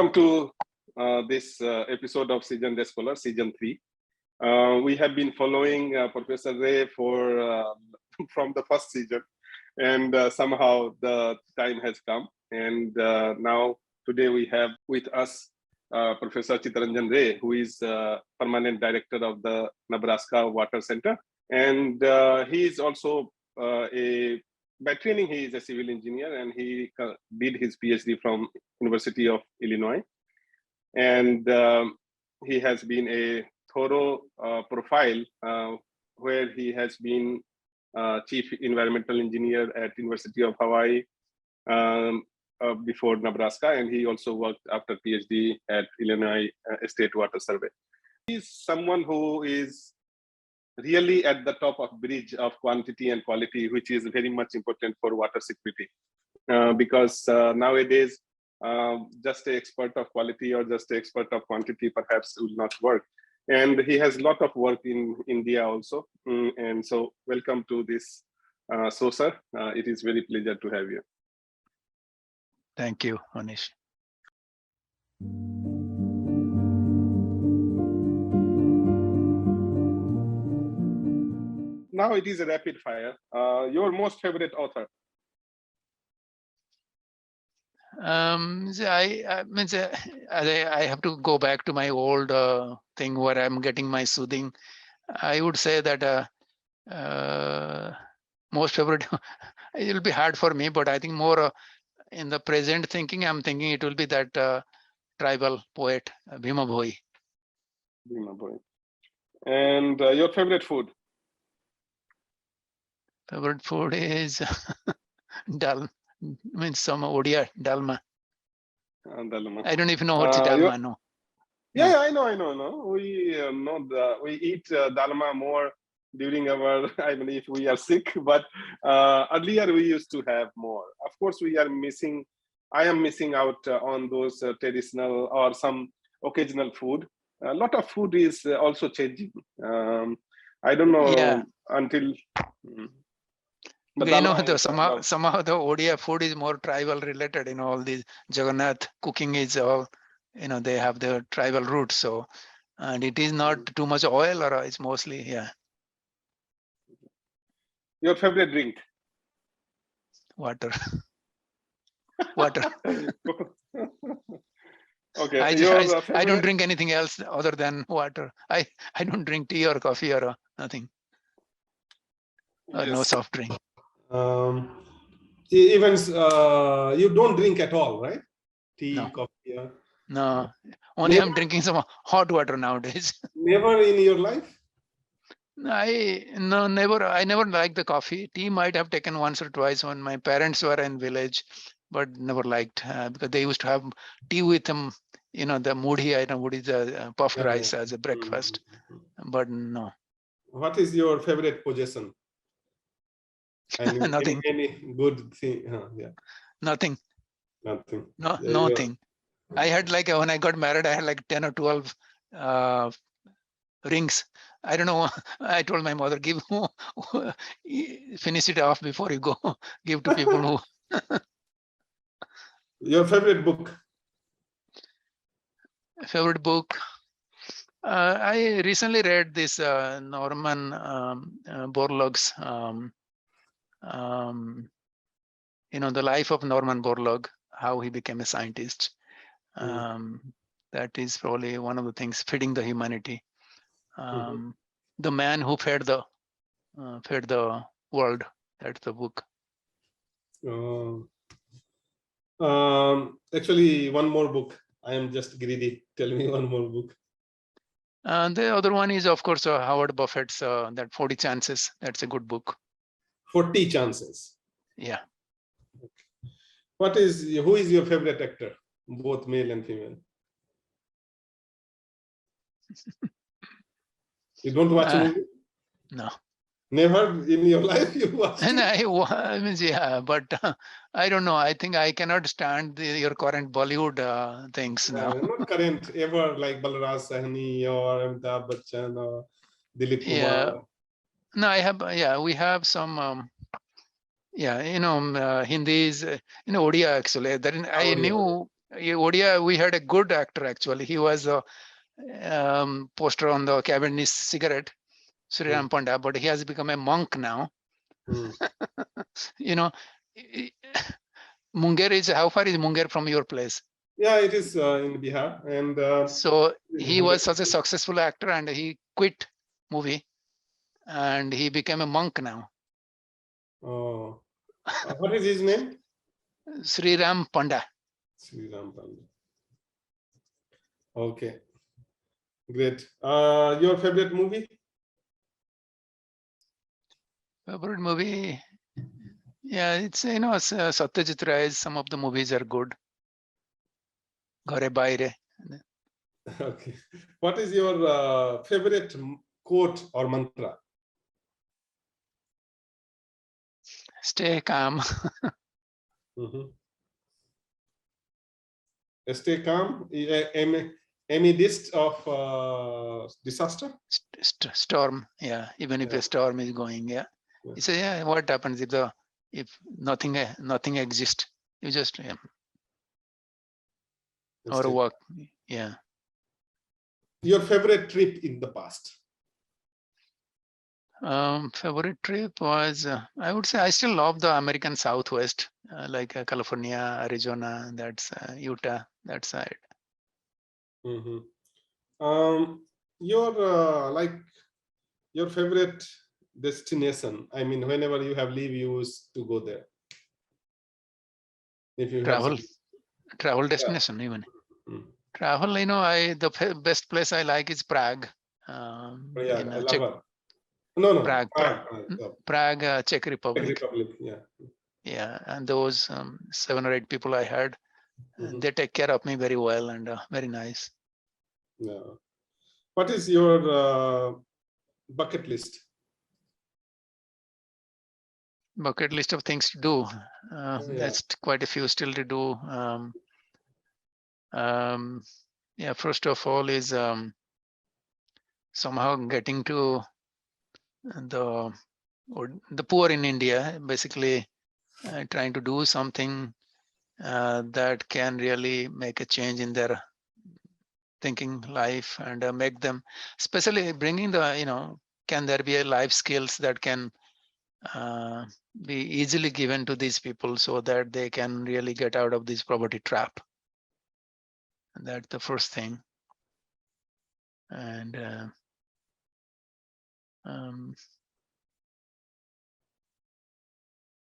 Welcome to this episode of Season Scholar, Season 3. We have been following Professor Ray for from the first season, and somehow the time has come. And now today we have with us Professor Chittaranjan Ray, who is permanent director of the Nebraska Water Center. And he is also by training, he is a civil engineer, and he did his PhD from University of Illinois. And he has been a thorough profile where he has been chief environmental engineer at University of Hawaii before Nebraska, and he also worked after PhD at Illinois State Water Survey. He's someone who is really at the top of bridge of quantity and quality, which is very much important for water security. Because nowadays, just an expert of quality or just an expert of quantity perhaps will not work. And he has a lot of work in India also. And so welcome to this show, sir. It is very pleasure to have you. Thank you, Manish. Now it is a rapid fire. Your most favorite author? I have to go back to my old thing where I'm getting my soothing. I would say that most favorite, it will be hard for me, but I think more in the present thinking, I'm thinking it will be that tribal poet, Bhima Bhoi. Bhima Bhoi. And your favorite food? Favorite food is dal, means some Odia dalma. Dalma. I don't even know what's dalma. No. Yeah, I know. No, we we eat dalma more during our. I mean, if we are sick, but earlier we used to have more. Of course, we are missing. I am missing out on those traditional or some occasional food. A lot of food is also changing. I don't know until. But you know, somehow the Odia food is more tribal related. You know, all these Jagannath cooking is all, you know, they have the tribal roots. So, and it is not too much oil, or it's mostly, yeah. Your favorite drink? Water. Water. Okay. I don't drink anything else other than water. I don't drink tea or coffee or nothing. Or no soft drink. Even you don't drink at all, right? Tea, no. coffee. Yeah. No, only I'm drinking some hot water nowadays. Never in your life? Never. I never liked the coffee. Tea might have taken once or twice when my parents were in village, but never liked because they used to have tea with them. You know, the moodhi, I know what is the puffed rice as a breakfast, but no. What is your favorite possession? Nothing. Any good thing? Yeah. Nothing. Nothing. No, nothing. I had like when I got married, I had like 10 or 12 rings. I don't know. I told my mother, finish it off before you go. Give to people who. Your favorite book? Favorite book? I recently read this Norman Borlaug's. You know, the life of Norman Borlaug, how he became a scientist. That is probably one of the things feeding the humanity. The man who fed the world. That's the book. Actually, one more book. I am just greedy. Tell me one more book. The other one is, of course, Howard Buffett's that 40 Chances. That's a good book. 40 Chances. Yeah. Who is your favorite actor, both male and female? You don't watch a movie? No. Never in your life you watched? I mean, yeah, but I don't know. I think I cannot stand your current Bollywood things now. Not current, ever like Balraj Sahni or Amitabh Bachchan or Dilip Kumar. No, I have. Yeah, we have some. Yeah, you know, Hindi is, you know, Odia actually. I knew Odia, we had a good actor actually. He was a poster on the cabinet cigarette, Sriram Panda, but he has become a monk now. You know, Munger is, how far is Munger from your place? Yeah, it is in Bihar. And so he was such a successful actor and he quit movie and he became a monk now. Oh, what is his name? Sriram Panda. Sriram Panda. Okay, great. Your favorite movie? Favorite movie? Yeah, it's, you know, Satyajit Ray's, some of the movies are good. Ghare Baire. Okay. What is your favorite quote or mantra? Stay calm. Stay calm amidst of disaster. Storm, yeah. Even if a storm is going, yeah. You say, yeah, what happens if nothing exists? You just or work, yeah. Your favorite trip in the past? Favorite trip was, I would say I still love the American Southwest, like California, Arizona, that's Utah, that side. Your favorite destination, I mean, whenever you have leave, you used to go there. If you travel destination, even. Travel, you know, the best place I like is Prague. Prague, Czech Republic. Yeah, and those 7 or 8 people I had, they take care of me very well and very nice. Yeah. What is your bucket list? Bucket list of things to do. That's quite a few still to do. Yeah, first of all is somehow getting to the poor in India, basically trying to do something that can really make a change in their thinking life and make them, especially bringing the, you know, can there be a life skills that can be easily given to these people so that they can really get out of this poverty trap. And that's the first thing. And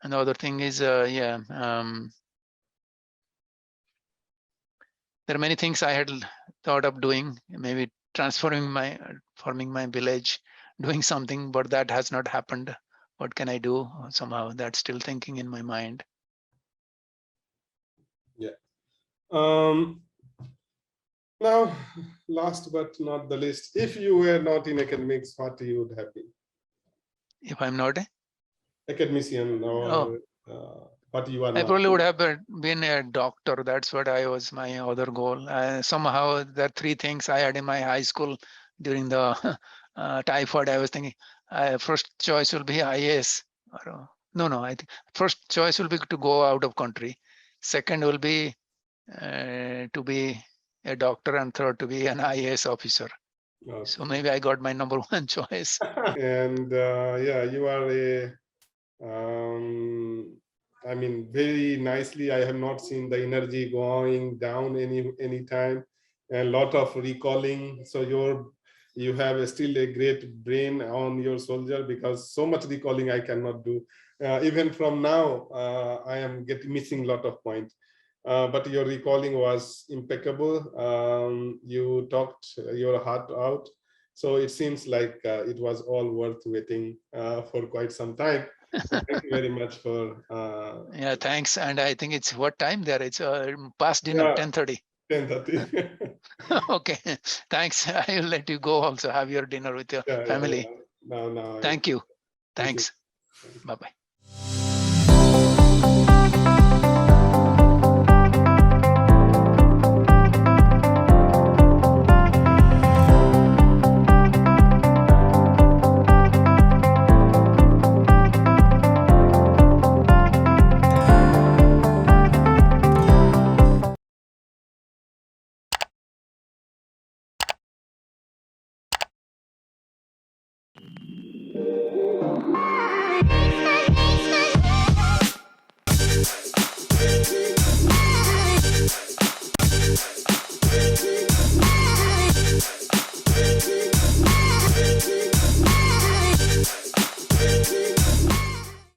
another thing is, there are many things I had thought of doing, maybe forming my village, doing something, but that has not happened. What can I do? Somehow that's still thinking in my mind. Yeah. Now, last but not the least, if you were not in academics, what you would have been? If I'm not a academician, or what you are not? I probably would have been a doctor. That's what I was, my other goal. Somehow the 3 things I had in my high school during the typhoid, I was thinking first choice will be IAS. No, I think first choice will be to go out of country. Second will be to be a doctor, and third to be an IAS officer. Okay. So maybe I got my number 1 choice. And yeah, you are I mean, very nicely. I have not seen the energy going down any time, and a lot of recalling. So you have still a great brain on your soldier, because so much recalling I cannot do. Even from now, I am missing a lot of points. But your recalling was impeccable. You talked your heart out. So it seems like it was all worth waiting for quite some time. So thank you very much for. Yeah, thanks. And I think it's what time there? It's past dinner, 10:30. 10:30. Okay, thanks. I will let you go also have your dinner with your family. No. Thank you. Thanks. Bye-bye.